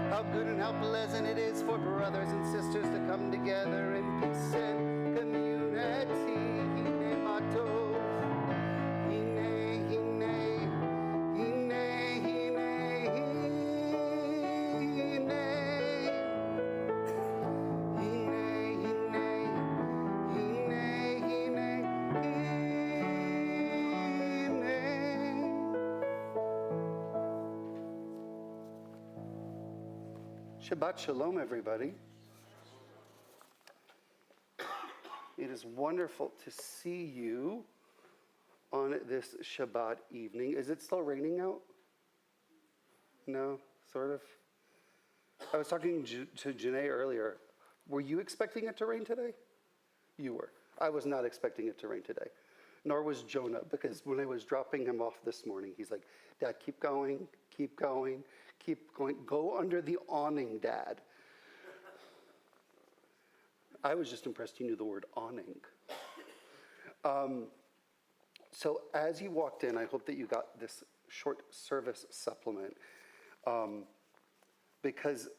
How good and how pleasant it is for brothers and sisters to come together in peace and community. Hine matov, hine, hine, hine, hine, hine, Shabbat Shalom, everybody. It is wonderful to see you on this Shabbat evening. Is it still raining out? No, sort of. I was talking to Janae earlier. Were you expecting it to rain today? You were. I was not expecting it to rain today. Nor was Jonah, because when I was dropping him off this morning, he's like, Dad, keep going, keep going, keep going. Go under the awning, Dad. I was just impressed you knew the word awning. So as you walked in, I hope that you got this short service supplement. Because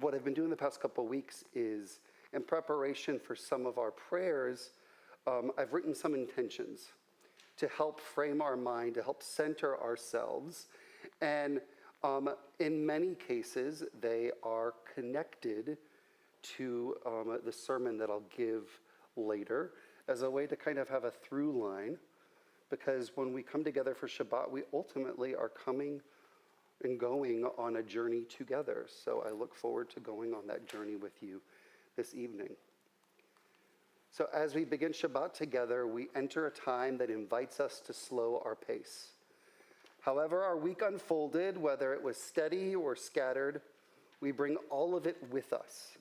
what I've been doing the past couple of weeks is, in preparation for some of our prayers, I've written some intentions to help frame our mind, to help center ourselves. And in many cases, they are connected to the sermon that I'll give later as a way to kind of have a through line. Because when we come together for Shabbat, we ultimately are coming and going on a journey together. So I look forward to going on that journey with you this evening. So as we begin Shabbat together, we enter a time that invites us to slow our pace. However our week unfolded, whether it was steady or scattered, we bring all of it with us.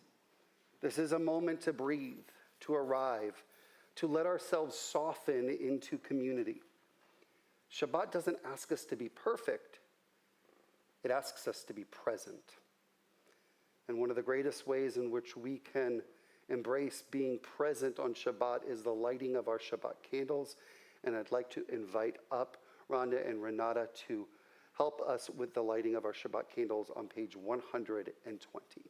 This is a moment to breathe, to arrive, to let ourselves soften into community. Shabbat doesn't ask us to be perfect. It asks us to be present. And one of the greatest ways in which we can embrace being present on Shabbat is the lighting of our Shabbat candles. And I'd like to invite up Rhonda and Renata to help us with the lighting of our Shabbat candles on page 120.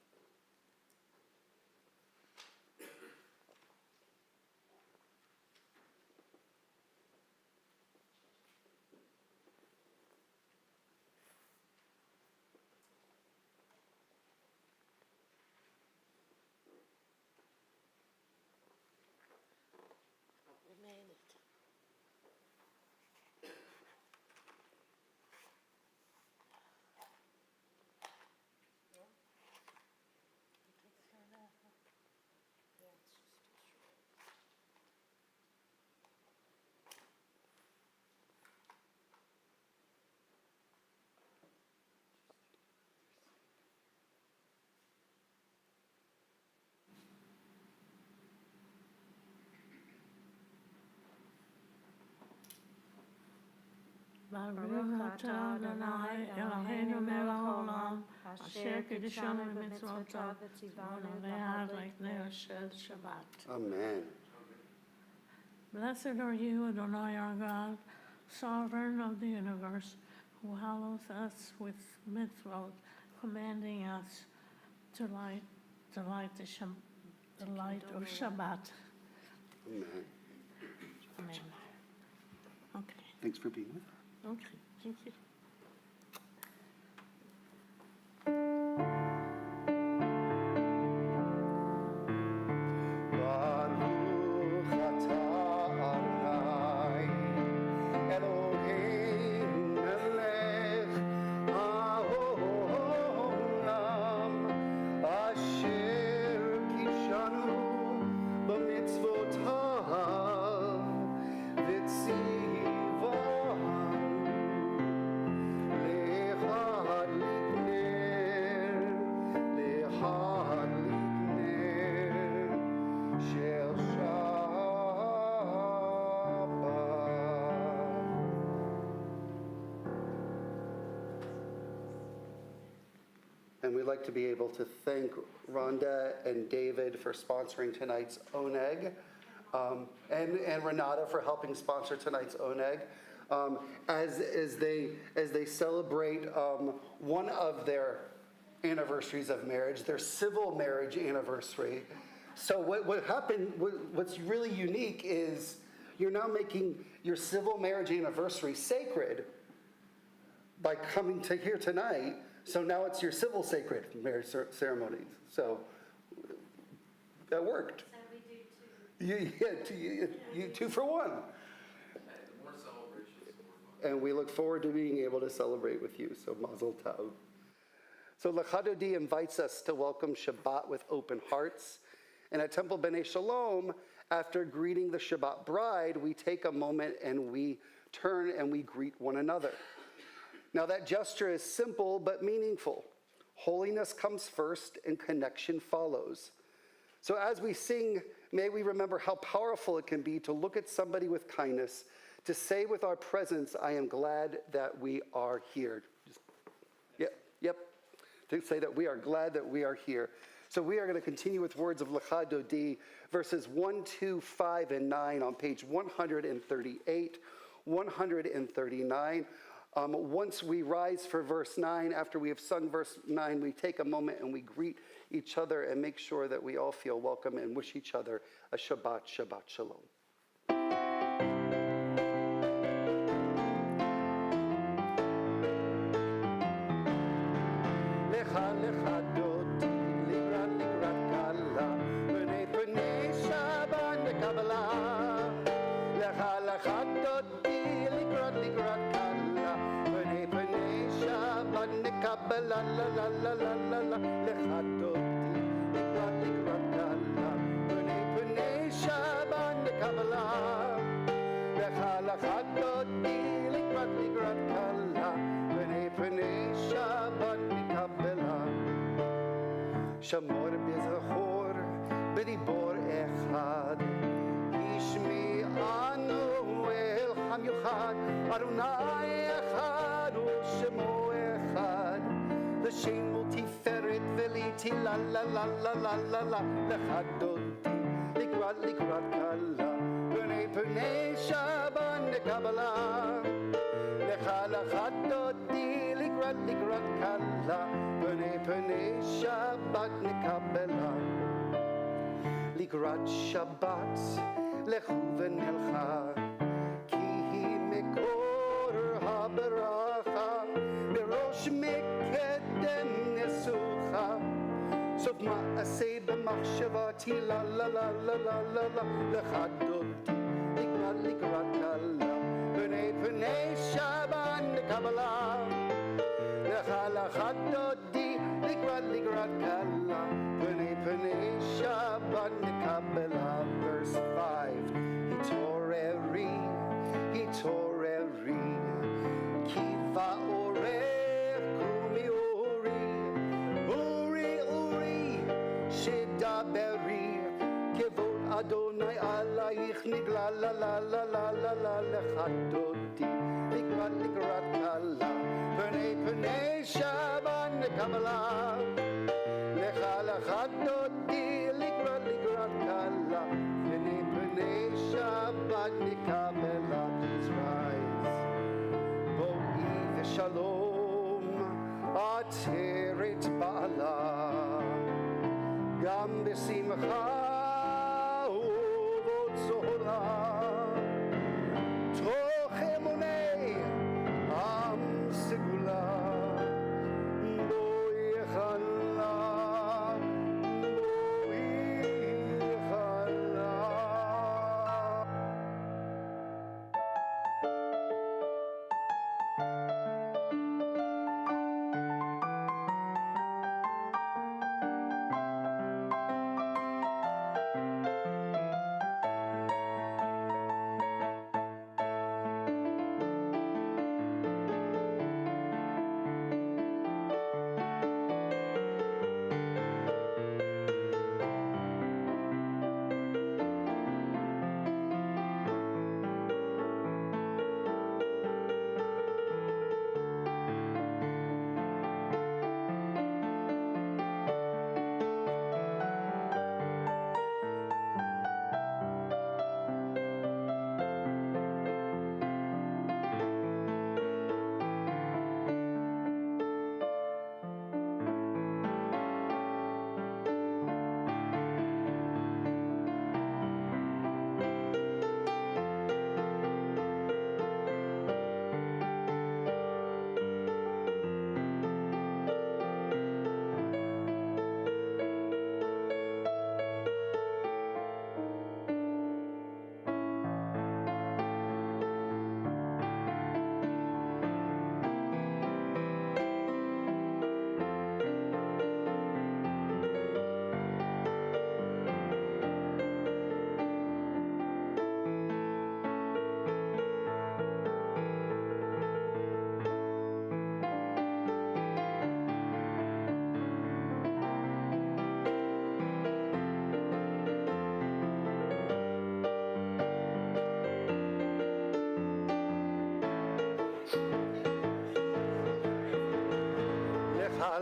Baruch atah Adonai Eloheinu melech haolam, asher kiddushanu b'mitzvotav v'tzivanu v'hadlik ner shel Shabbat. Amen. Blessed are you, Adonai our God, sovereign of the universe, who hallows us with mitzvot, commanding us to light the light of Shabbat. Amen. Amen. Okay. Thanks for being with us. Okay. Thank you. Baruch atah Adonai Eloheinu melech haolam asher kiddushanu b'mitzvotav v'tzivanu lehadlik ner shel Shabbat. And we'd like to be able to thank Rhonda and David for sponsoring tonight's Oneg, and Renata for helping sponsor tonight's Oneg, as they celebrate one of their anniversaries of marriage, their civil marriage anniversary. So what happened, what's really unique is you're now making your civil marriage anniversary sacred by coming to here tonight. So now it's your civil sacred marriage ceremonies. So that worked. So we do too. You two for one. More celebrations, more fun. And we look forward to being able to celebrate with you. So Mazel Tov. So Lachadodi invites us to welcome Shabbat with open hearts. And at Temple B'nai Shalom, after greeting the Shabbat bride, we take a moment and we turn and we greet one another. Now that gesture is simple but meaningful. Holiness comes first and connection follows. So as we sing, may we remember how powerful it can be to look at somebody with kindness, to say with our presence, I am glad that we are here. Yep. To say that we are glad that we are here. So we are going to continue with words of Lecha Dodi, verses 1, 2, 5, and 9 on page 138, 139. Once we rise for verse 9, after we have sung verse 9, we take a moment and we greet each other and make sure that we all feel welcome and wish each other a Shabbat Shalom. Lecha lecha dodi, ligrat kala, b'nei Shabbat nekabala. Lecha lecha dodi, ligrat kala, b'nei Shabbat nekabala. La la la la la la. Lecha dodi, ligrat kala, b'nei Shabbat nekabala. Lecha lecha dodi, ligrat kala, b'nei Shabbat nekabala. Shamor b'zachor b'dibor echad, ishmi anu el ham yuchad, Adonai echad u'shemo echad, l'shem tiferet v'liti la la la la la la la, lechad dodi ligrat kala, b'nei Shabbat nekabala. Lecha dodi ligrat kala, b'nei Shabbat nekabela. Ligrat Shabbat lechu v'nelcha, ki hi mekor haberacha, berosh mekedem nesucha. Sof ma'aseh b'machshavati la la la la la la la. Lecha dodi ligrat kala, b'nei Shabbat nekabala. Lecha dodi ligrat kala, b'nei Shabbat nekabela. Verse 5. Hitoreri, kiva orech kumi uri, shedaberi, kevod Adonai alayich nigla la la la la la la. Lecha dodi ligrat kala, b'nei Shabbat nekabala. Lecha dodi ligrat kala, b'nei Shabbat nekabela. Please rise. Bo'i v'shalom ateret ba'ala, gam b'simcha u'v'tzola. Toch emunei am segula, bo yechala.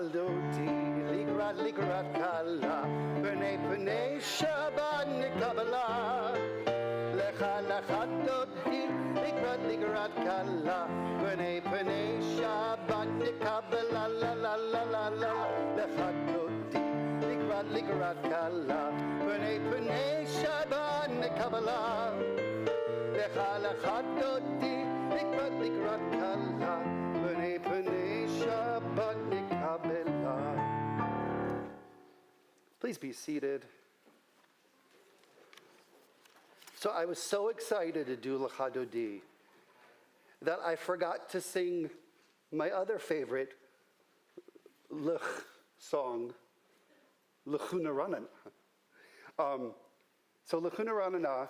Lechaloti, Ligrat Kala, Pene Shabbat Nikabala. Lechaloti, Ligrat Kala, Pene Shabbat Nikabala, la la la la la. Lechaloti, Ligrat Kala, Pene Shabbat Nikabala. Lechaloti, Ligrat Kala, Pene Shabbat Nikabala. Please be seated. So I was so excited to do L'Chadodi that I forgot to sing my other favorite L'ch song, L'chuna Ranana. So L'chuna Ranana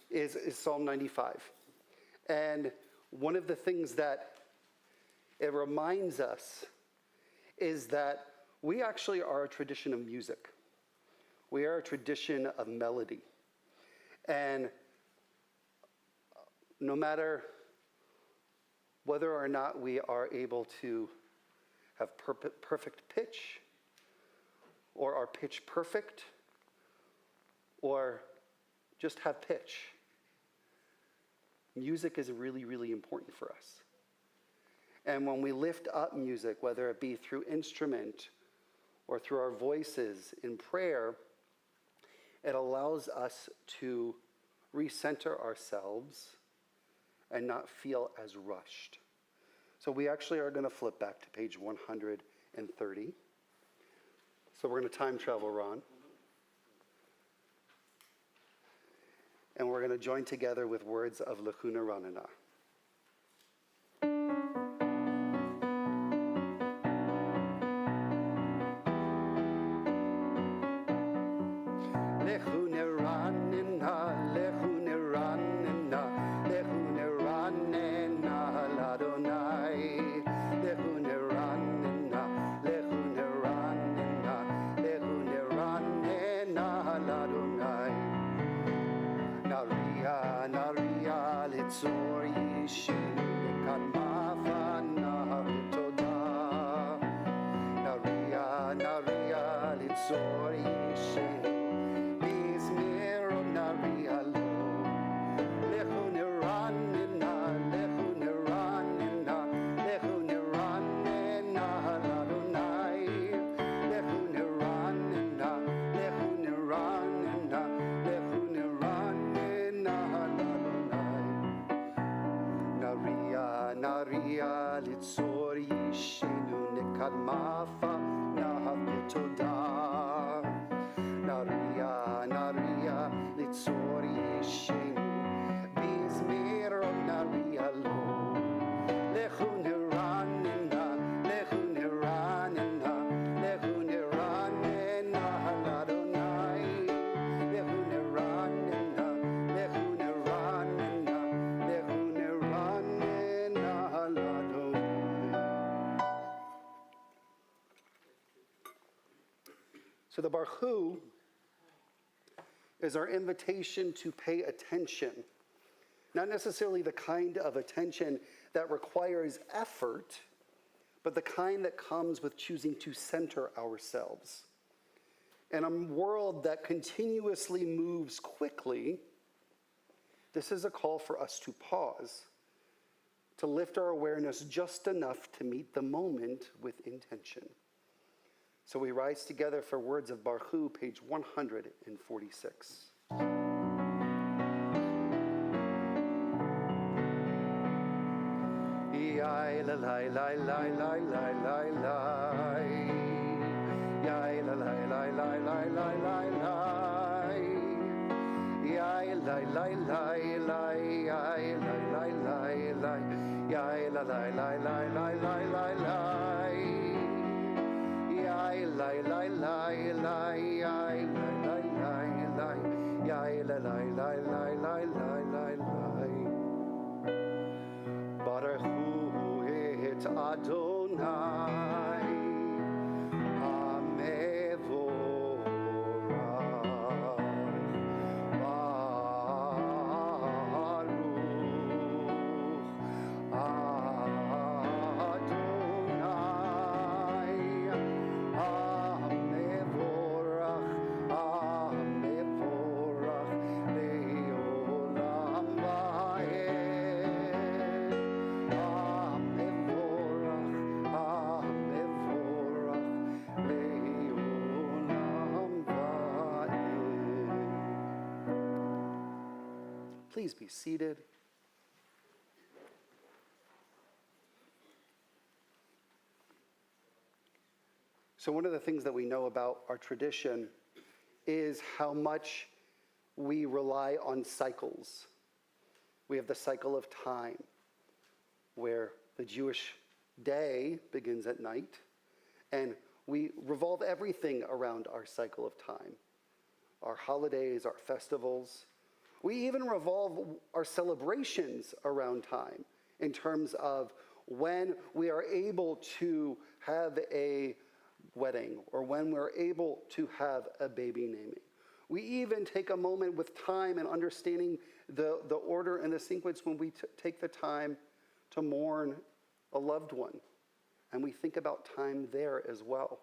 is Psalm 95. And one of the things that it reminds us is that we actually are a tradition of music. We are a tradition of melody. And no matter whether or not we are able to have perfect pitch, or are pitch perfect, or just have pitch, music is really, really important for us. And when we lift up music, whether it be through instrument or through our voices in prayer, it allows us to recenter ourselves and not feel as rushed. So we actually are going to flip back to page 130. So we're going to time travel, Ron. And we're going to join together with words of L'chuna Ranana. L'chuna Ranana, L'chuna Ranana, L'chuna Ranana, l'Adonai. L'chuna Ranana, L'chuna Ranana, L'chuna Ranana, l'Adonai. Naria litzor yishinu nekad mafana toda. Naria litzor yishinu bizmiro naria lo. L'chuna ranina, L'chuna ranina, L'chuna ranina l'Adonai. L'chuna ranina, L'chuna ranina, L'chuna ranina l'Adonai. Naria litzor yishinu nekad mafana toda. Naria litzor yishinu bizmiro naria lo. L'chuna ranina, L'chuna ranina, L'chuna ranina l'Adonai. L'chuna ranina, L'chuna ranina, L'chuna ranina l'Adonai. So the Baruch Hu is our invitation to pay attention. Not necessarily the kind of attention that requires effort, but the kind that comes with choosing to center ourselves. In a world that continuously moves quickly, this is a call for us to pause, to lift our awareness just enough to meet the moment with intention. So we rise together for words of Baruch Hu, page 146. Yai la la la la la la la la. Yai la la la la la la la la. Yai la la la la. Yai la la la la. Yai la la la la la la la la. Yai la la la la. Yai la la la la. Yai la la la la la la la. Baruch Hu et Adonai Hamevorach Baruch Adonai Please be seated. So one of the things that we know about our tradition is how much we rely on cycles. We have the cycle of time, where the Jewish day begins at night, and we revolve everything around our cycle of time. Our holidays, our festivals. We even revolve our celebrations around time in terms of when we are able to have a wedding or when we're able to have a baby naming. We even take a moment with time and understanding the order and the sequence when we take the time to mourn a loved one. And we think about time there as well.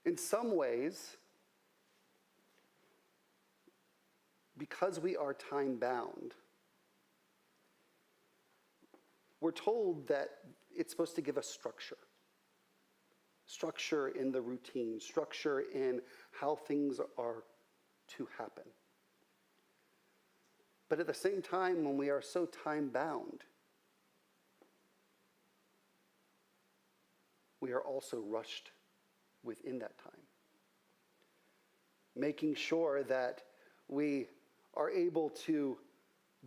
In some ways, because we are time-bound, we're told that it's supposed to give us structure. Structure in the routine, structure in how things are to happen. But at the same time, when we are so time-bound, we are also rushed within that time. Making sure that we are able to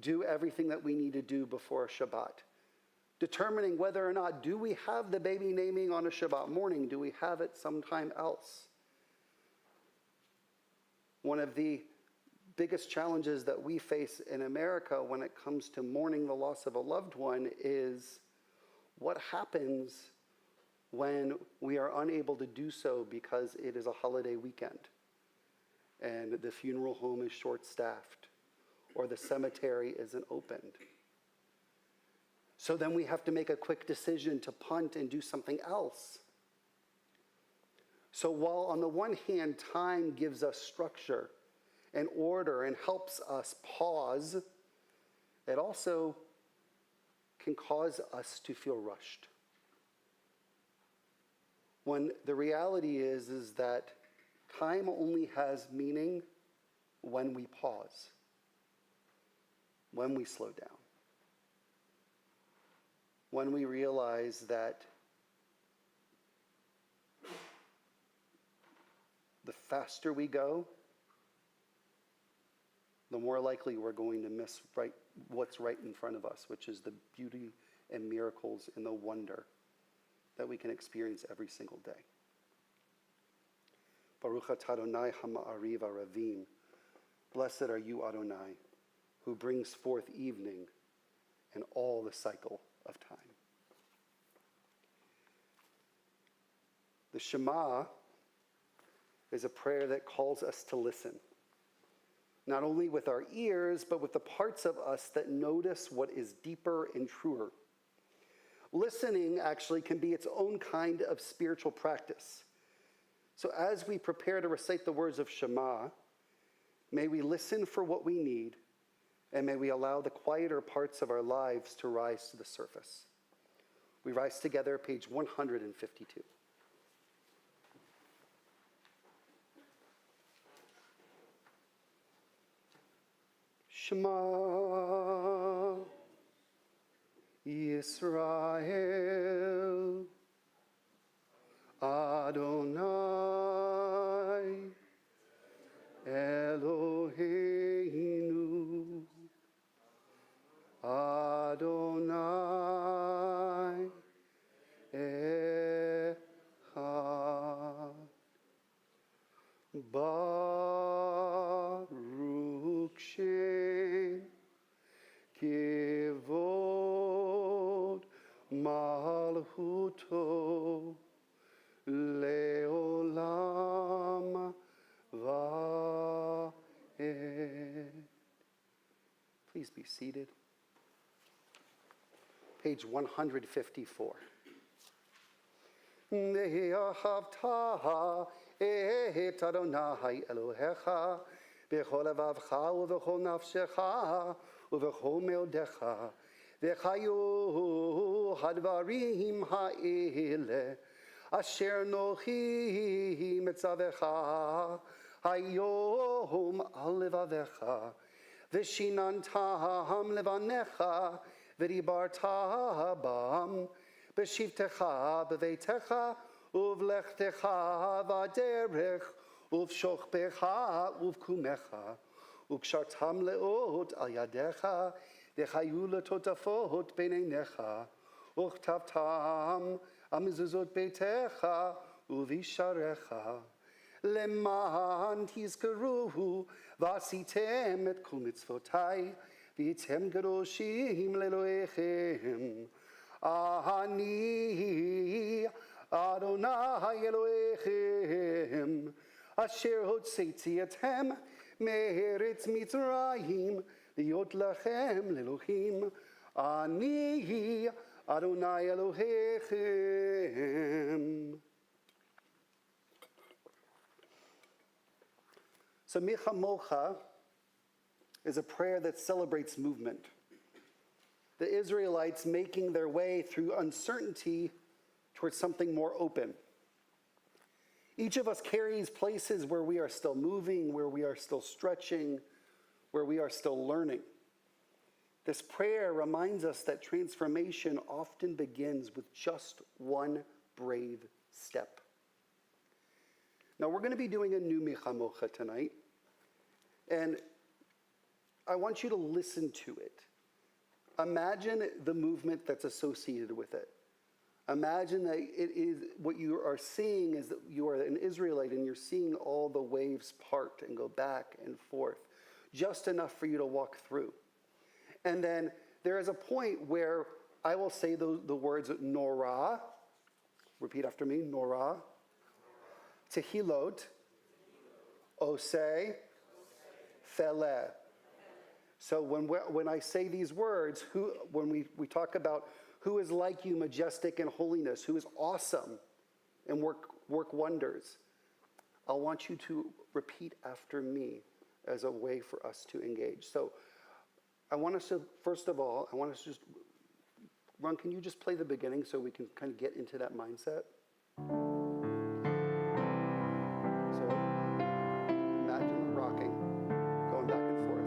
do everything that we need to do before Shabbat. Determining whether or not, do we have the baby naming on a Shabbat morning? Do we have it sometime else? One of the biggest challenges that we face in America when it comes to mourning the loss of a loved one is what happens when we are unable to do so because it is a holiday weekend and the funeral home is short-staffed or the cemetery isn't opened. So then we have to make a quick decision to punt and do something else. So while on the one hand, time gives us structure and order and helps us pause, it also can cause us to feel rushed. When the reality is that time only has meaning when we pause, when we slow down. When we realize that the faster we go, the more likely we're going to miss what's right in front of us, which is the beauty and miracles and the wonder that we can experience every single day. Baruch atah Adonai hama'ariv aravim. Blessed are you, Adonai, who brings forth evening and all the cycle of time. The Shema is a prayer that calls us to listen, not only with our ears, but with the parts of us that notice what is deeper and truer. Listening actually can be its own kind of spiritual practice. So as we prepare to recite the words of Shema, may we listen for what we need, and may we allow the quieter parts of our lives to rise to the surface. We rise together, page 152. Shema Yisrael Adonai Eloheinu Adonai Echad Baruch Shem Kivod Malchuto Leolam Vaed. Please be seated. Page 154. Ve'ahavta et Adonai Elohecha b'chol levavcha u'b'chol nafshecha u'b'chol meodecha v'chayu hadvarim ha'ele asher nochi mitzavecha Hayom al levavecha, v'shinantam levanecha, v'dibarta bam, b'shivtecha b'veitecha, uvlechtecha v'aderech, uvshochbecha uvkumecha, ukshartam leot al yadecha, v'chayu letotafot b'neinecha, uchtavtam amizuzot beitecha, uvisharecha. Leman tizkaruhu vasitem et kol mitzvotai v'item kadoshim leloechem. Ani Adonai Elohechem asher hotzeiti etem me'eretz Mitzrayim liot lachem lelohim. Ani Adonai Elohechem. So Micha Mocha is a prayer that celebrates movement. The Israelites making their way through uncertainty towards something more open. Each of us carries places where we are still moving, where we are still stretching, where we are still learning. This prayer reminds us that transformation often begins with just one brave step. Now, we're going to be doing a new Micha Mocha tonight, and I want you to listen to it. Imagine the movement that's associated with it. Imagine that it is what you are seeing is that you are an Israelite and you're seeing all the waves part and go back and forth, just enough for you to walk through. And then there is a point where I will say the words Norah. Repeat after me, Norah. Tehilot, Oseh, Feleh. So when I say these words, when we talk about who is like you, majestic in holiness, who is awesome and work wonders, I want you to repeat after me as a way for us to engage. So I want us to, first of all, just, Ron, can you just play the beginning so we can kind of get into that mindset? So imagine the rocking, going back and forth.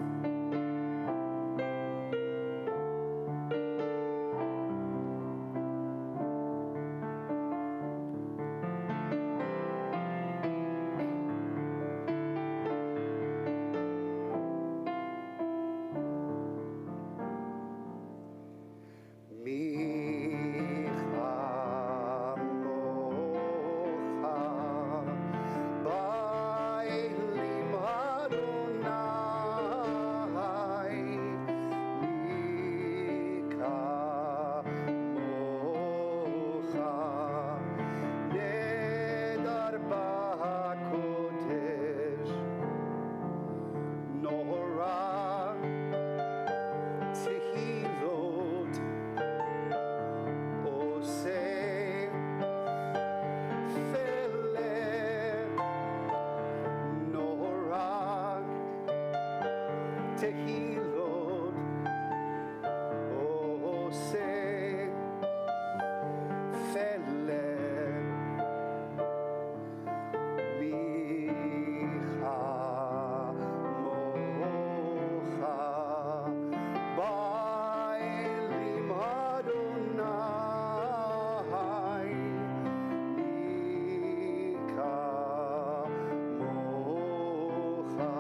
Tehilot, Oseh, Feleh, Micha Mocha, Ba'elim Adonai, Micha Mocha.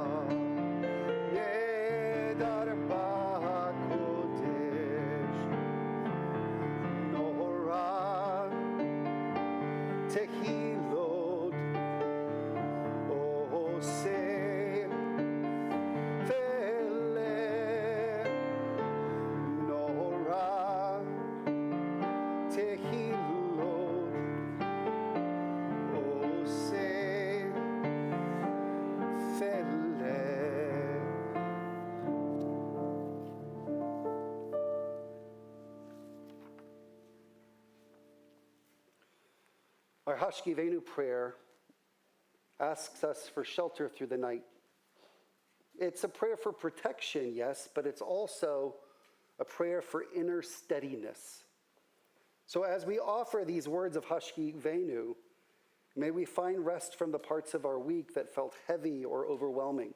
Tehilot, Oseh, Feleh, Norah, Tehilot, Oseh, Feleh. Our Hashkivenu prayer asks us for shelter through the night. It's a prayer for protection, yes, but it's also a prayer for inner steadiness. So as we offer these words of Hashkivenu, May we find rest from the parts of our week that felt heavy or overwhelming.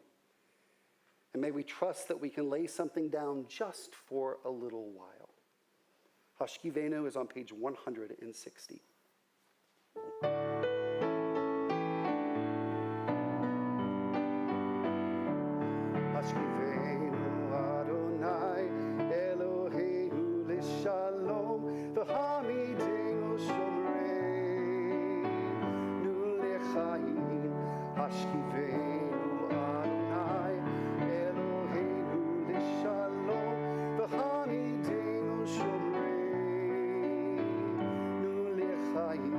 And may we trust that we can lay something down just for a little while. Hashkivenu is on page 160. Hashkivenu Adonai Eloheinu L'Shalom V'hamidenu Shomreinu L'chaim. Hashkivenu Adonai Eloheinu L'Shalom V'hamidenu Shomreinu L'chaim.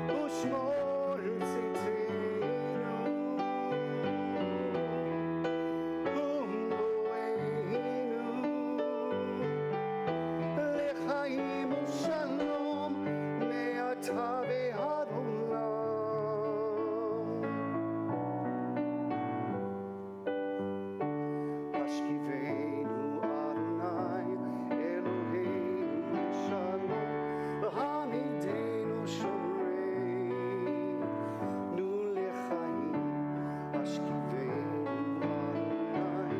Ushmor tzitzeinu umboeinu lechaim ushalom me'ata ve'ad olam. Hashkivenu Adonai Eloheinu L'Shalom v'hamidenu Shomreinu L'chaim. Hashkivenu Adonai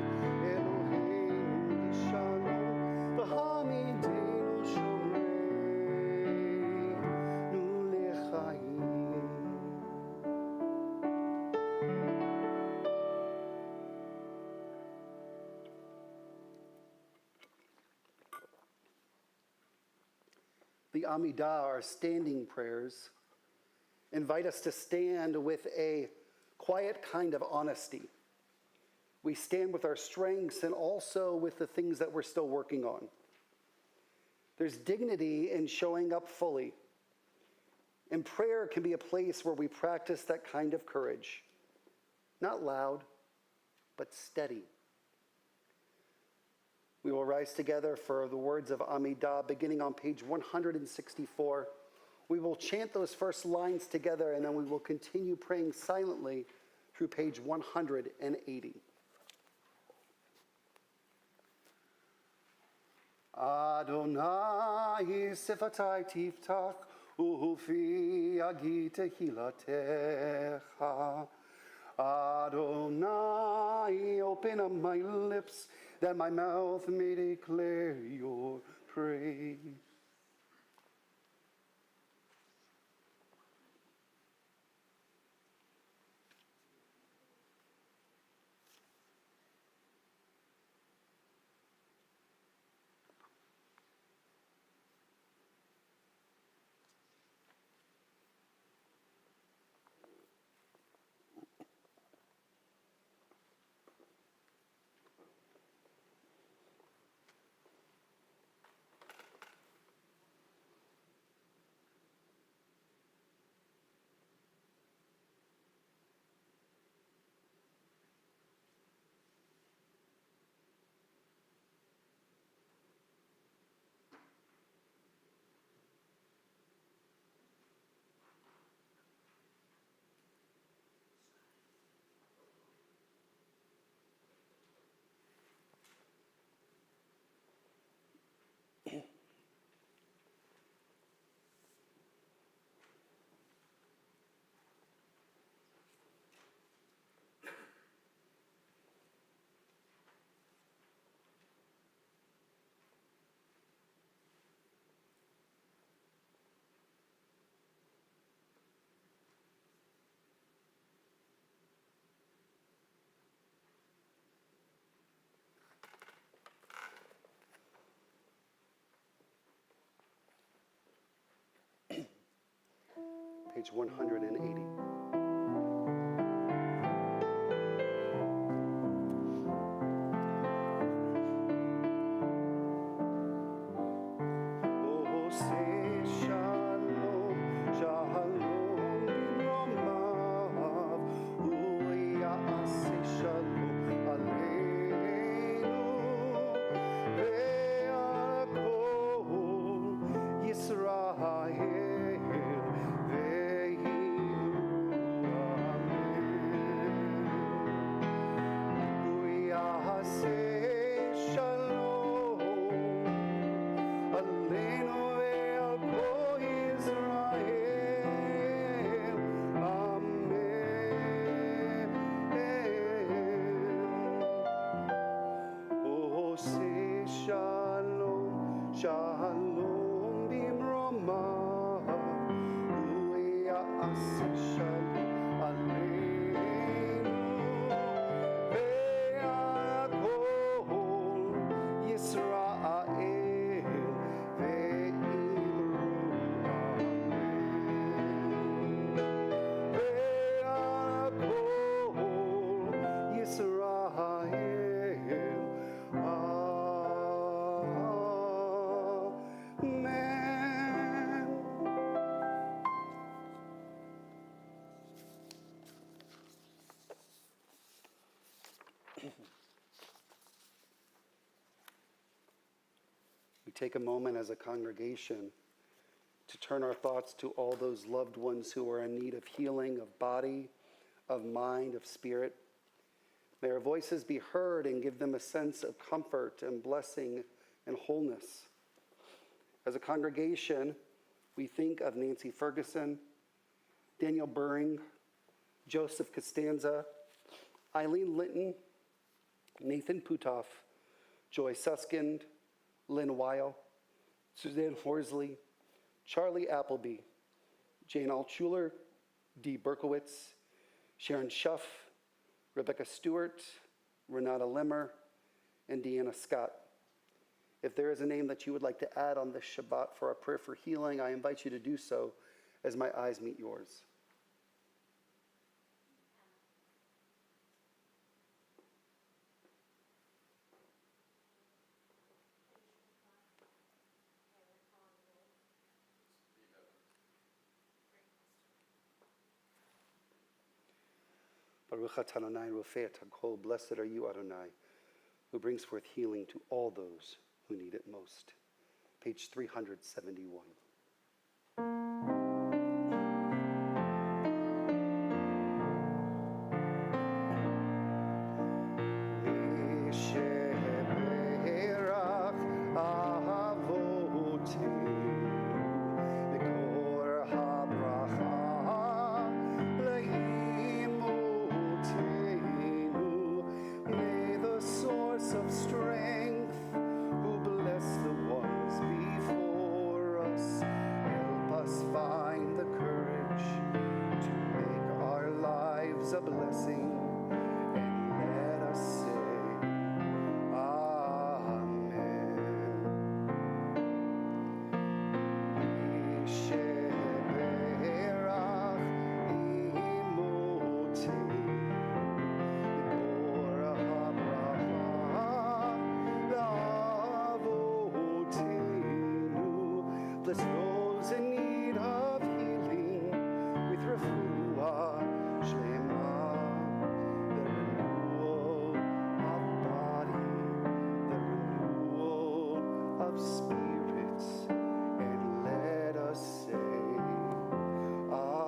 Eloheinu L'Shalom v'hamidenu Shomreinu L'chaim. The Amidah, our standing prayers, invite us to stand with a quiet kind of honesty. We stand with our strengths and also with the things that we're still working on. There's dignity in showing up fully. And prayer can be a place where we practice that kind of courage. Not loud, but steady. We will rise together for the words of Amidah, beginning on page 164. We will chant those first lines together, and then we will continue praying silently through page 180. Adonai sifatai tiftach, ufi agi tehilatecha. Adonai, open up my lips, that my mouth may declare your praise. Page 180. Oh, say shalom, shalom b'romav, uya'aseh shalom aleinu, ve'al kol Yisrael ve'yilu take a moment as a congregation to turn our thoughts to all those loved ones who are in need of healing of body, of mind, of spirit. May our voices be heard and give them a sense of comfort and blessing and wholeness. As a congregation, we think of Nancy Ferguson, Daniel Buring, Joseph Costanza, Eileen Linton, Nathan Putoff, Joy Suskind, Lynn Weil, Suzanne Horsley, Charlie Appleby, Jane Altschuler, Dee Berkowitz, Sharon Schuff, Rebecca Stewart, Renata Limmer, and Deanna Scott. If there is a name that you would like to add on this Shabbat for our prayer for healing, I invite you to do so as my eyes meet yours. Baruch atah Adonai rofei et hakol. Blessed are you, Adonai, who brings forth healing to all those who need it most. Page 371. Of strength, who bless the ones before us, help us find the courage to make our lives a blessing, and let us say, Amen. Bless those in need of healing with refuah shlema, the renewal of body, the renewal of spirits, and let us say, Amen.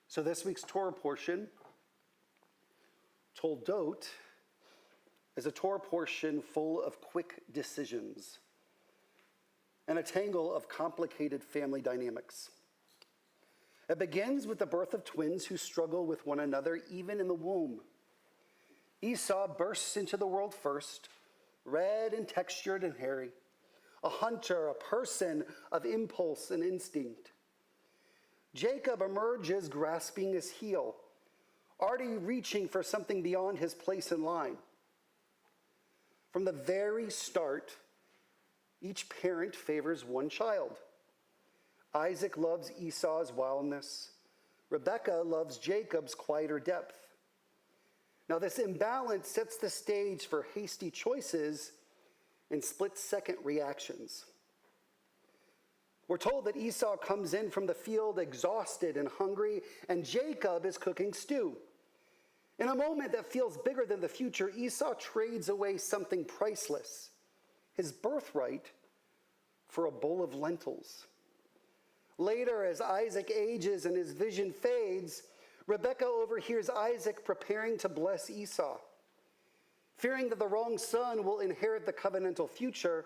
So this week's Torah portion, Toldot, is a Torah portion full of quick decisions and a tangle of complicated family dynamics. It begins with the birth of twins who struggle with one another even in the womb. Esau bursts into the world first, red and textured and hairy, a hunter, a person of impulse and instinct. Jacob emerges grasping his heel, already reaching for something beyond his place in line. From the very start, each parent favors one child. Isaac loves Esau's wildness. Rebekah loves Jacob's quieter depth. Now, this imbalance sets the stage for hasty choices and split-second reactions. We're told that Esau comes in from the field exhausted and hungry, and Jacob is cooking stew. In a moment that feels bigger than the future, Esau trades away something priceless, his birthright, for a bowl of lentils. Later, as Isaac ages and his vision fades, Rebekah overhears Isaac preparing to bless Esau. Fearing that the wrong son will inherit the covenantal future,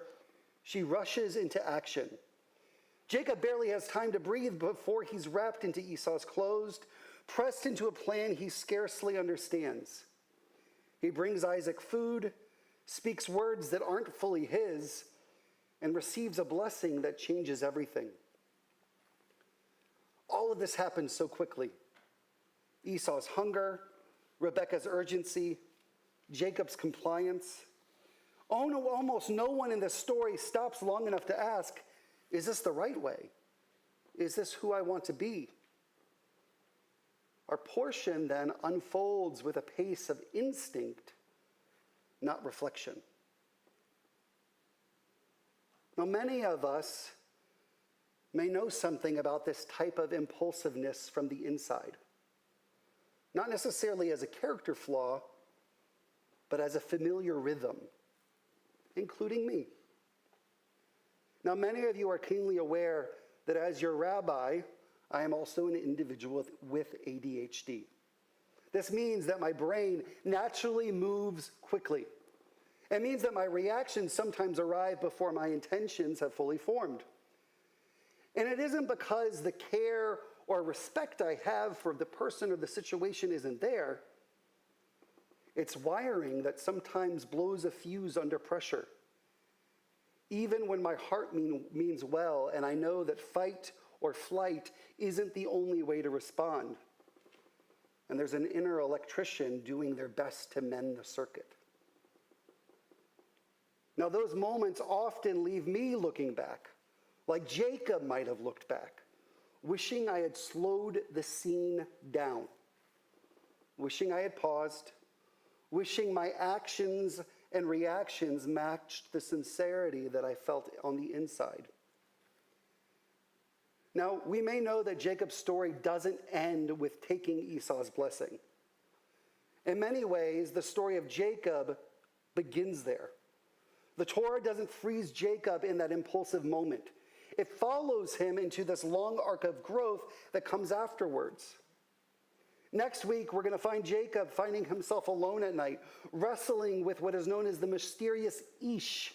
she rushes into action. Jacob barely has time to breathe before he's wrapped into Esau's clothes, pressed into a plan he scarcely understands. He brings Isaac food, speaks words that aren't fully his, and receives a blessing that changes everything. All of this happens so quickly. Esau's hunger, Rebekah's urgency, Jacob's compliance. Oh no, almost no one in this story stops long enough to ask, is this the right way? Is this who I want to be? Our portion then unfolds with a pace of instinct not reflection. Now, many of us may know something about this type of impulsiveness from the inside. Not necessarily as a character flaw, but as a familiar rhythm, including me. Now, many of you are keenly aware that as your rabbi, I am also an individual with ADHD. This means that my brain naturally moves quickly. It means that my reactions sometimes arrive before my intentions have fully formed. And it isn't because the care or respect I have for the person or the situation isn't there. It's wiring that sometimes blows a fuse under pressure. Even when my heart means well, and I know that fight or flight isn't the only way to respond. And there's an inner electrician doing their best to mend the circuit. Now, those moments often leave me looking back, like Jacob might have looked back, wishing I had slowed the scene down, wishing I had paused, wishing my actions and reactions matched the sincerity that I felt on the inside. Now, we may know that Jacob's story doesn't end with taking Esau's blessing. In many ways, the story of Jacob begins there. The Torah doesn't freeze Jacob in that impulsive moment. It follows him into this long arc of growth that comes afterwards. Next week, we're going to find Jacob finding himself alone at night, wrestling with what is known as the mysterious Ish,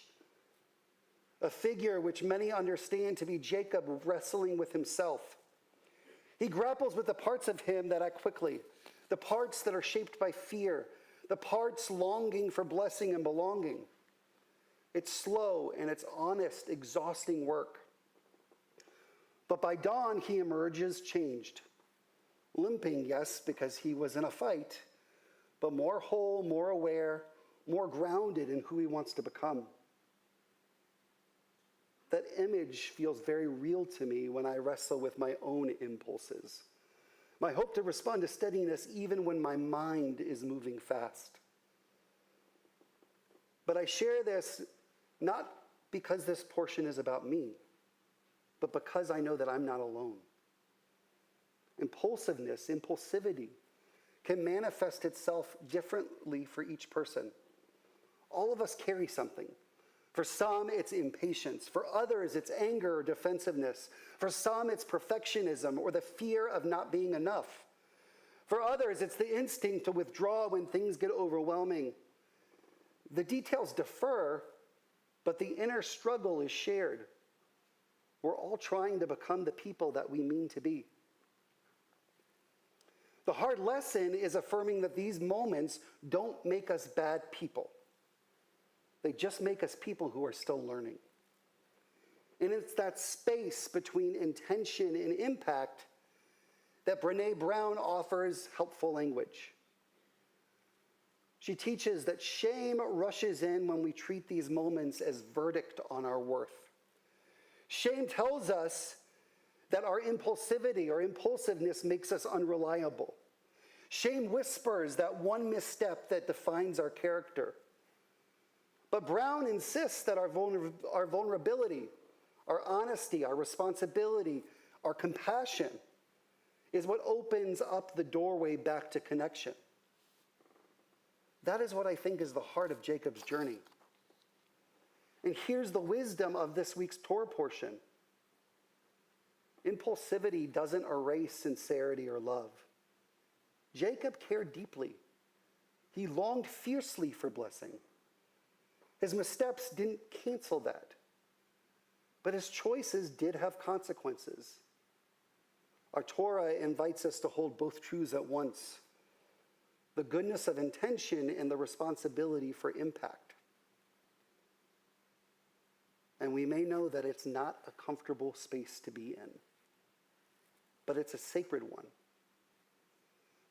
a figure which many understand to be Jacob wrestling with himself. He grapples with the parts of him that act quickly, the parts that are shaped by fear, the parts longing for blessing and belonging. It's slow and it's honest, exhausting work. But by dawn, he emerges changed. Limping, yes, because he was in a fight, but more whole, more aware, more grounded in who he wants to become. That image feels very real to me when I wrestle with my own impulses. My hope to respond to steadiness even when my mind is moving fast. But I share this not because this portion is about me, but because I know that I'm not alone. Impulsivity can manifest itself differently for each person. All of us carry something. For some, it's impatience. For others, it's anger or defensiveness. For some, it's perfectionism or the fear of not being enough. For others, it's the instinct to withdraw when things get overwhelming. The details differ, but the inner struggle is shared. We're all trying to become the people that we mean to be. The hard lesson is affirming that these moments don't make us bad people. They just make us people who are still learning. And it's that space between intention and impact that Brené Brown offers helpful language. She teaches that shame rushes in when we treat these moments as verdict on our worth. Shame tells us that our impulsivity or impulsiveness makes us unreliable. Shame whispers that one misstep that defines our character. But Brown insists that our vulnerability, our honesty, our responsibility, our compassion is what opens up the doorway back to connection. That is what I think is the heart of Jacob's journey. And here's the wisdom of this week's Torah portion. Impulsivity doesn't erase sincerity or love. Jacob cared deeply. He longed fiercely for blessing. His missteps didn't cancel that. But his choices did have consequences. Our Torah invites us to hold both truths at once: the goodness of intention and the responsibility for impact. And we may know that it's not a comfortable space to be in, but it's a sacred one.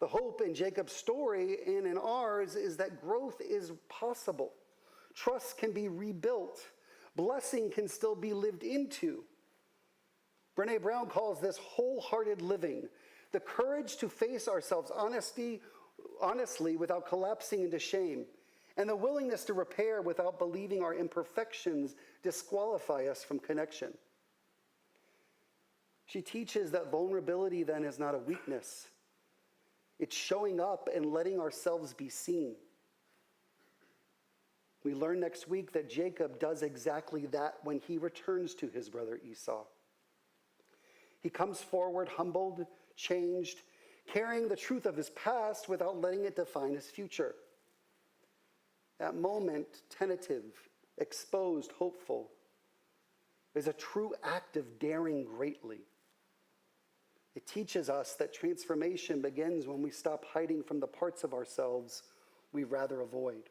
The hope in Jacob's story and in ours is that growth is possible. Trust can be rebuilt. Blessing can still be lived into. Brené Brown calls this wholehearted living, the courage to face ourselves honestly without collapsing into shame, and the willingness to repair without believing our imperfections disqualify us from connection. She teaches that vulnerability then is not a weakness. It's showing up and letting ourselves be seen. We learn next week that Jacob does exactly that when he returns to his brother Esau. He comes forward humbled, changed, carrying the truth of his past without letting it define his future. That moment, tentative, exposed, hopeful, is a true act of daring greatly. It teaches us that transformation begins when we stop hiding from the parts of ourselves we rather avoid.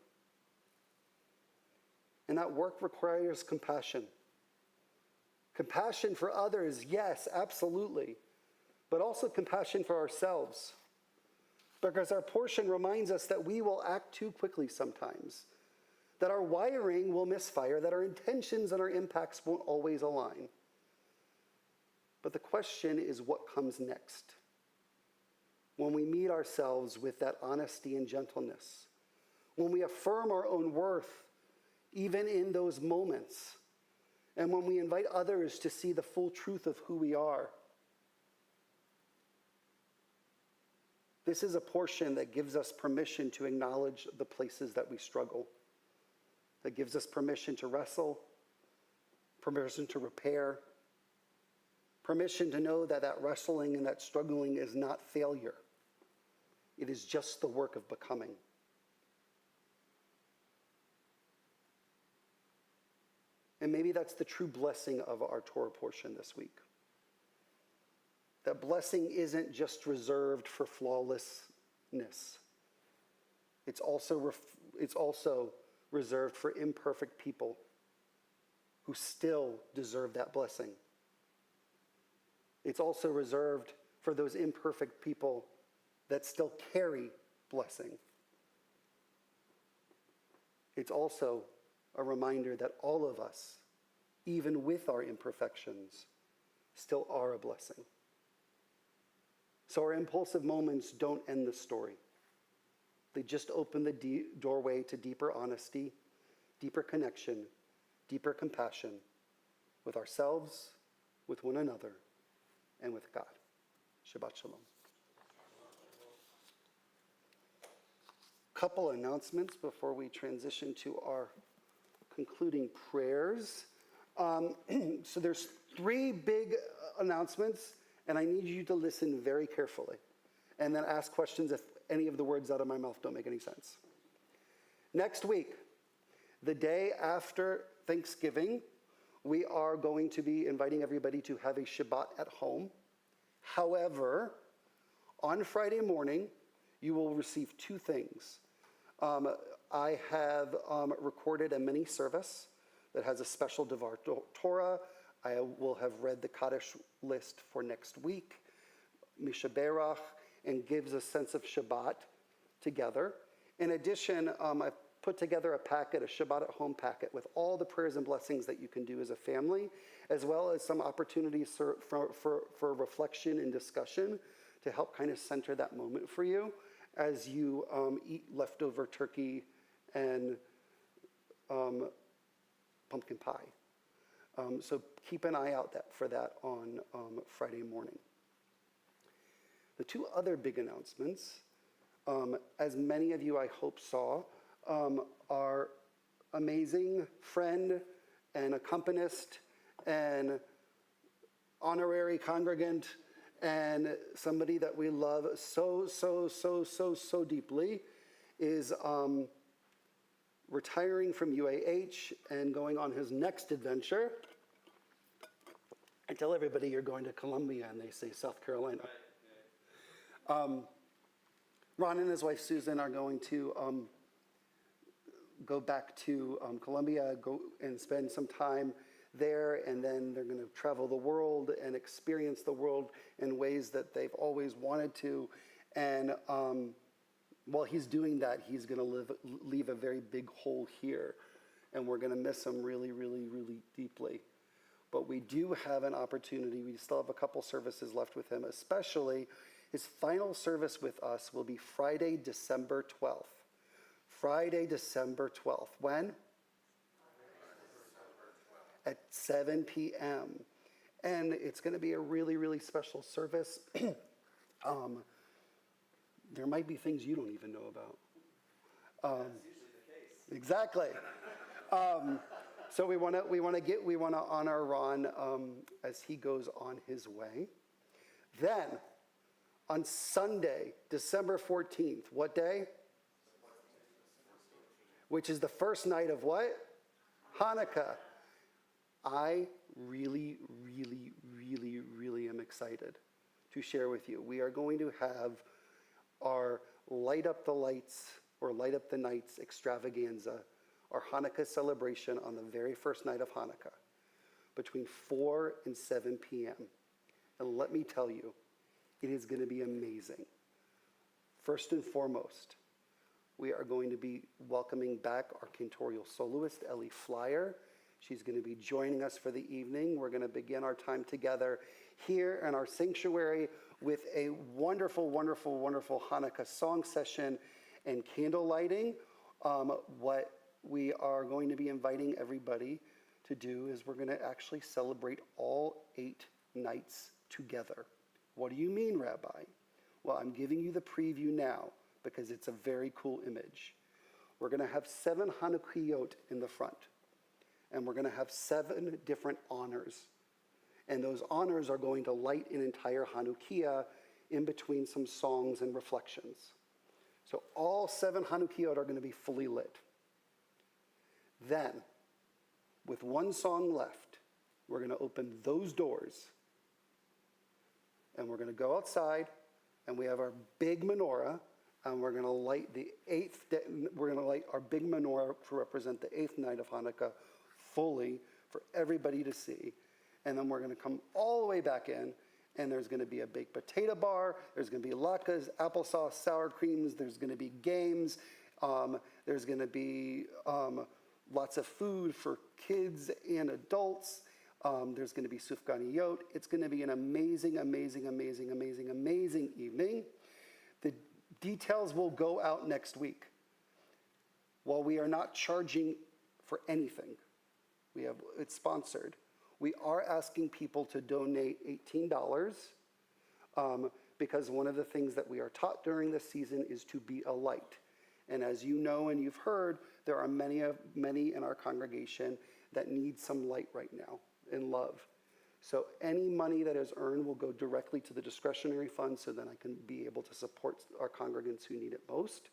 And that work requires compassion. Compassion for others, yes, absolutely, but also compassion for ourselves. Because our portion reminds us that we will act too quickly sometimes, that our wiring will misfire, that our intentions and our impacts won't always align. But the question is what comes next? When we meet ourselves with that honesty and gentleness, when we affirm our own worth, even in those moments, and when we invite others to see the full truth of who we are. This is a portion that gives us permission to acknowledge the places that we struggle, that gives us permission to wrestle, permission to repair, permission to know that that wrestling and that struggling is not failure. It is just the work of becoming. And maybe that's the true blessing of our Torah portion this week. That blessing isn't just reserved for flawlessness. It's also reserved for imperfect people who still deserve that blessing. It's also reserved for those imperfect people that still carry blessing. It's also a reminder that all of us, even with our imperfections, still are a blessing. So our impulsive moments don't end the story. They just open the doorway to deeper honesty, deeper connection, deeper compassion with ourselves, with one another, and with God. Shabbat Shalom. Couple announcements before we transition to our concluding prayers. So there's 3 big announcements, and I need you to listen very carefully and then ask questions if any of the words out of my mouth don't make any sense. Next week, the day after Thanksgiving, we are going to be inviting everybody to have a Shabbat at home. However, on Friday morning, you will receive 2 things. I have recorded a mini service that has a special Devar Torah. I will have read the Kaddish list for next week, Misha Berach, and gives a sense of Shabbat together. In addition, I've put together a packet, a Shabbat at home packet, with all the prayers and blessings that you can do as a family, as well as some opportunities for reflection and discussion to help kind of center that moment for you as you eat leftover turkey and pumpkin pie. So keep an eye out for that on Friday morning. The 2 other big announcements, as many of you I hope saw, our amazing friend and accompanist and honorary congregant and somebody that we love so deeply is retiring from UAH and going on his next adventure. I tell everybody you're going to Columbia, and they say South Carolina. Ron and his wife Susan are going to go back to Columbia, go and spend some time there, and then they're going to travel the world and experience the world in ways that they've always wanted to. And while he's doing that, he's going to leave a very big hole here, and we're going to miss him really, really, really deeply. But we do have an opportunity. We still have a couple services left with him, especially his final service with us will be Friday, December 12th. Friday, December 12th. When? At 7 p.m. And it's going to be a really, really special service. There might be things you don't even know about. That's usually the case. Exactly. So we want to honor Ron as he goes on his way. Then, on Sunday, December 14th, what day? Which is the first night of what? Hanukkah. I really, really, really, really am excited to share with you. We are going to have our Light Up the Lights or Light Up the Nights extravaganza, our Hanukkah celebration on the very first night of Hanukkah between 4 and 7 p.m. And let me tell you, it is going to be amazing. First and foremost, we are going to be welcoming back our cantorial soloist, Ellie Flyer. She's going to be joining us for the evening. We're going to begin our time together here in our sanctuary with a wonderful, wonderful, wonderful Hanukkah song session and candle lighting. What we are going to be inviting everybody to do is we're going to actually celebrate all 8 nights together. What do you mean, Rabbi? Well, I'm giving you the preview now because it's a very cool image. We're going to have 7 Hanukkiyot in the front. And we're going to have 7 different honors. And those honors are going to light an entire Hanukkah in between some songs and reflections. So all 7 Hanukkiyot are going to be fully lit. Then, with one song left, we're going to open those doors. And we're going to go outside, and we have our big menorah, and we're going to light we're going to light our big menorah to represent the 8th night of Hanukkah fully for everybody to see. And then we're going to come all the way back in, and there's going to be a baked potato bar, there's going to be latkes, applesauce, sour creams, there's going to be games, there's going to be lots of food for kids and adults, there's going to be sufganiyot. It's going to be an amazing, amazing, amazing, amazing, amazing evening. The details will go out next week. While we are not charging for anything, it's sponsored. We are asking people to donate $18 because one of the things that we are taught during this season is to be a light. And as you know and you've heard, there are many in our congregation that need some light right now and love. So any money that is earned will go directly to the discretionary fund so then I can be able to support our congregants who need it most.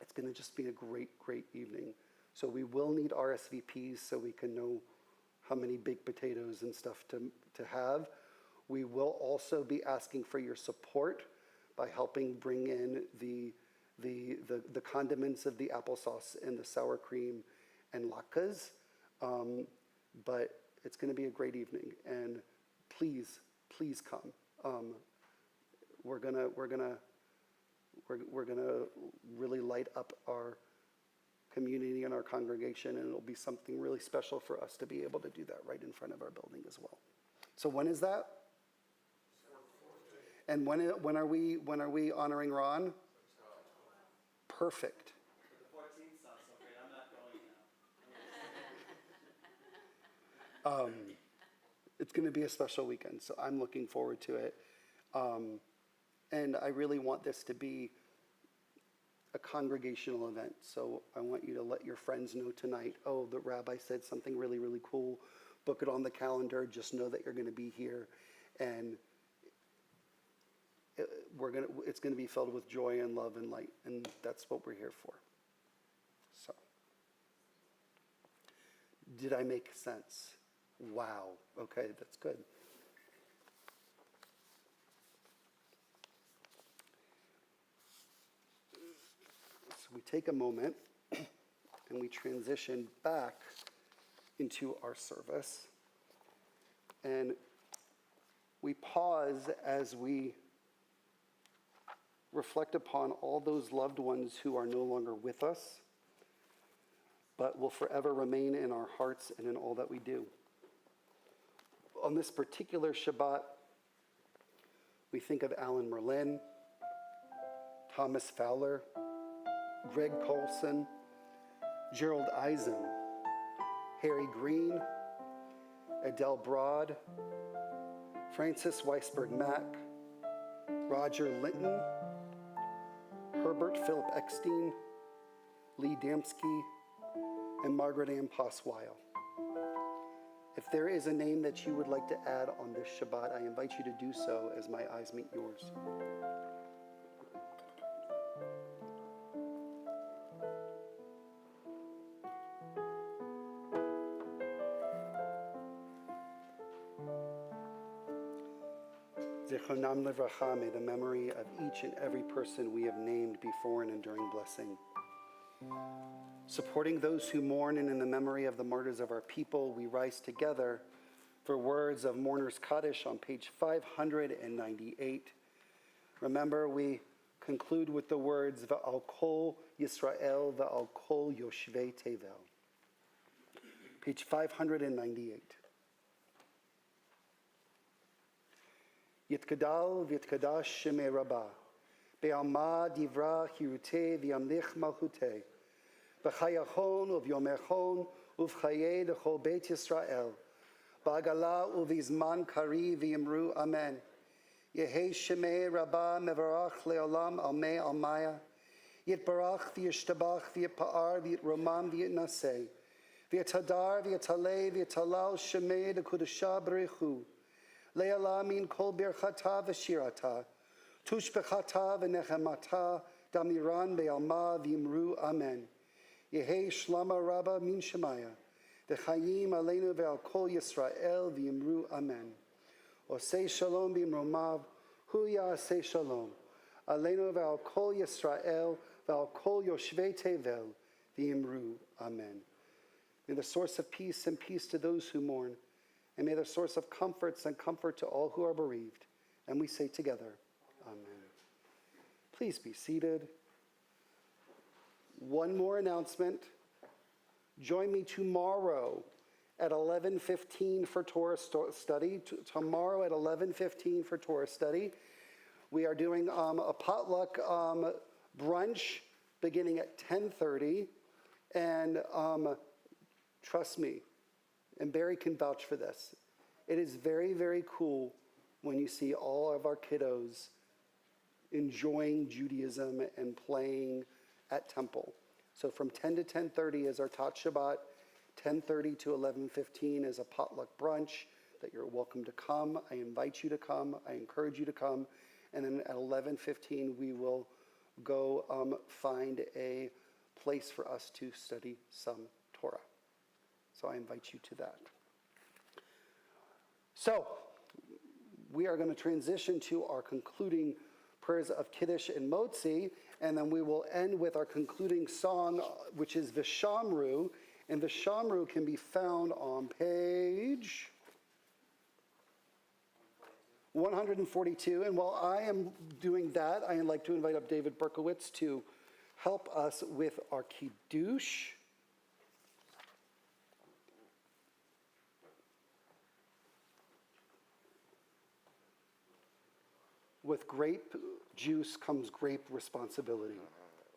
It's going to just be a great, great evening. So we will need RSVPs so we can know how many baked potatoes and stuff to have. We will also be asking for your support by helping bring in the condiments of the applesauce and the sour cream and latkes. But it's going to be a great evening, and please come. We're gonna really light up our community and our congregation, and it'll be something really special for us to be able to do that right in front of our building as well. So when is that? And when are we honoring Ron? Perfect. The 14th sounds so great. I'm not going now. It's going to be a special weekend, so I'm looking forward to it. And I really want this to be a congregational event. So I want you to let your friends know tonight, oh, the rabbi said something really, really cool. Book it on the calendar. Just know that you're going to be here. And it's going to be filled with joy and love and light. And that's what we're here for. So, did I make sense? Wow. Okay, that's good. So we take a moment and we transition back into our service. And we pause as we reflect upon all those loved ones who are no longer with us, but will forever remain in our hearts and in all that we do. On this particular Shabbat, we think of Alan Merlin, Thomas Fowler, Greg Colson, Gerald Eisen, Harry Green, Adele Broad, Francis Weisberg Mack, Roger Linton, Herbert Philip Eckstein, Lee Damsky, and Margaret Ann Poswile. If there is a name that you would like to add on this Shabbat, I invite you to do so as my eyes meet yours. Zichronam Livracha, may the memory of each and every person we have named be for an enduring blessing. Supporting those who mourn and in the memory of the martyrs of our people, we rise together for words of Mourner's Kaddish on page 598. Remember, we conclude with the words, Va'al kol Yisrael, Va'al kol Yoshvei Tevel. Page 598. Yitkadal v'yitkadash shemei Rabbah, be'alma divra hirutei v'yamlich malchutei, v'chayachon uv'yomechon uv'chayei d'chol Beit Yisrael, ba'agala uv'izman kari v'yimru amen. Yehei shemei Rabbah mevarach le'olam almei almaya, yitbarach v'yishtabach v'yipa'ar v'yitromam v'yitnasei, v'yitadar v'yitalei v'yitalal shemei d'kudusha b'rechu, Le'ala min kol birchata v'shirata, tushbechata v'nechemata, damiran be'alma v'imru amen. Yehei shlama rabba min shemaya, v'chayim aleinu ve'al kol Yisrael v'imru amen. Osei shalom b'imromav, hu ya'asei shalom. Aleinu ve'al kol Yisrael, ve'al kol yoshvei tevel v'imru amen. May the source of peace and peace to those who mourn, and may the source of comforts and comfort to all who are bereaved. And we say together, amen. Please be seated. One more announcement. Join me tomorrow at 11:15 for Torah study. Tomorrow at 11:15 for Torah study. We are doing a potluck brunch beginning at 10:30. And trust me, and Barry can vouch for this. It is very, very cool when you see all of our kiddos enjoying Judaism and playing at temple. So from 10 to 10:30 is our Tat Shabbat. 10:30 to 11:15 is a potluck brunch that you're welcome to come. I invite you to come. I encourage you to come. And then at 11:15, we will go find a place for us to study some Torah. So I invite you to that. So we are going to transition to our concluding prayers of Kiddush and Motzi, and then we will end with our concluding song, which is Vishamru, and Vishamru can be found on page 142. And while I am doing that, I'd like to invite up David Berkowitz to help us with our Kiddush. With grape juice comes grape responsibility.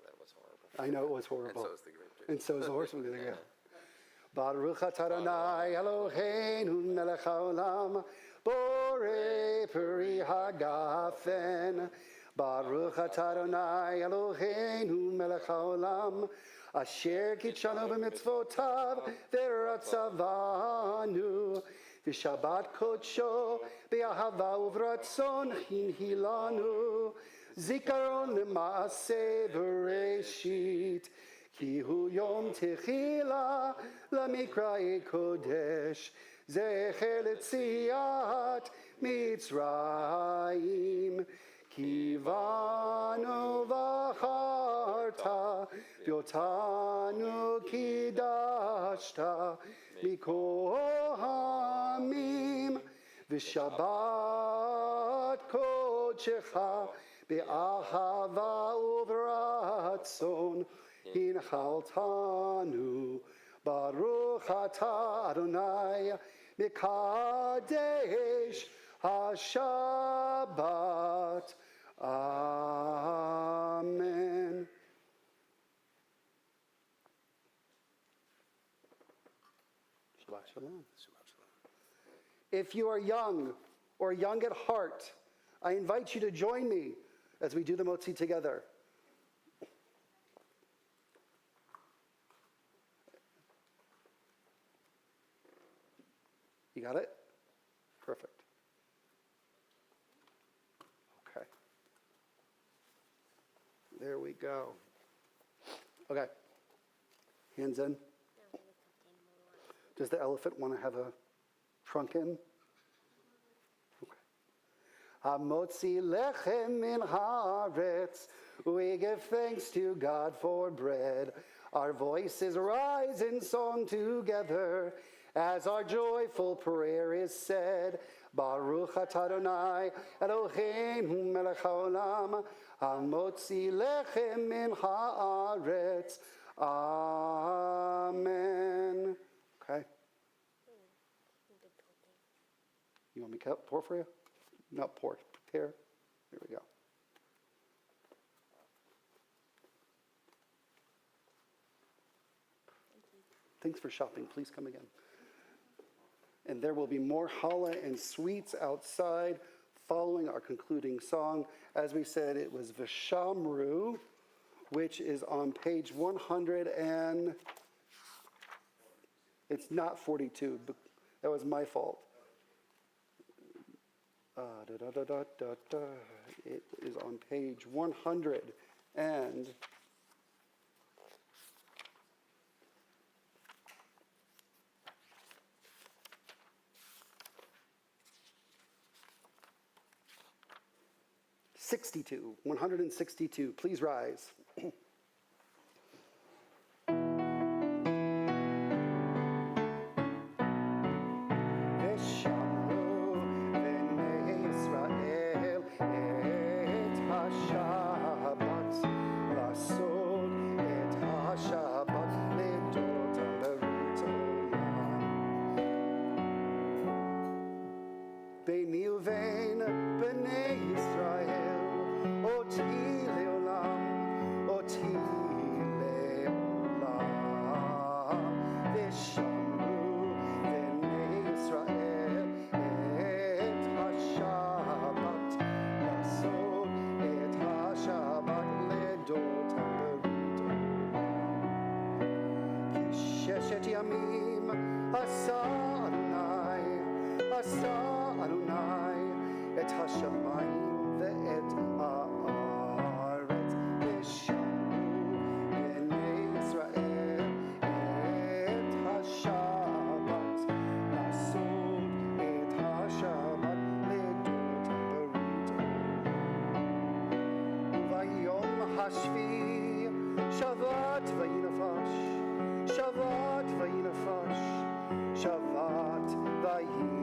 That was horrible. I know it was horrible. And so is the grape juice. And so is the horse. Yeah. Baruch atah Adonai Eloheinu melech haolam, borei peri hagafen. Baruch atah Adonai Eloheinu melech haolam, asher kitshanu b'mitzvotav v'ratzavanu. V'shabbat kodsho be'ahava uvratzon hinhilanu, zikaron l'maaseh bereshit, ki hu yom techila lamikra'e kodesh, zecher l'tziat mitzrayim, ki vanu v'acharta v'yotanu kidashta mikol hamim, v'shabbat kodshecha be'ahava uvratzon hinchaltanu, baruch atah Adonai mikadesh hashabbat Amen. Shabbat shalom. If you are young or young at heart, I invite you to join me as we do the motzi together. You got it? Perfect. Okay. There we go. Okay. Hands in. Does the elephant want to have a trunk in? Okay. Hamotzi lechem min haaretz. We give thanks to God for bread. Our voices rise in song together as our joyful prayer is said. Baruch atah Adonai Eloheinu melech haolam hamotzi lechem min haaretz. Amen. Okay. You want me to pour for you? Not pour, prepare. There we go. Thanks for shopping. Please come again. And there will be more challah and sweets outside following our concluding song. As we said, it was V'shamru, which is on page 100 and it's not 42, but that was my fault. It is on page 100 and 162. Please rise. Beini uvein b'nei Yisrael, oti leolam, oti leolam. V'shamru b'nei Yisrael et haShabbat, lasot et haShabbat ledotam b'ritom. Ki sheshet yamim asa Adonai et hashamayim ve'et haaretz v'shamru b'nei Yisrael et haShabbat lasot et haShabbat ledotam b'ritom. Vayom hashvi Shabbat vayinafash Shabbat vayinafash Shabbat vayinafash.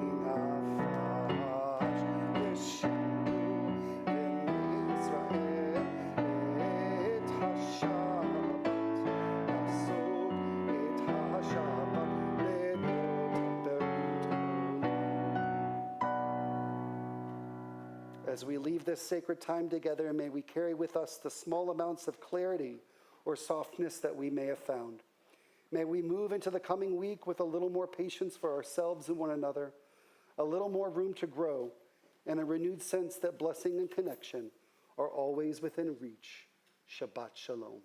As we leave this sacred time together, may we carry with us the small amounts of clarity or softness that we may have found. May we move into the coming week with a little more patience for ourselves and one another, a little more room to grow, and a renewed sense that blessing and connection are always within reach. Shabbat Shalom.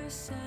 yourself.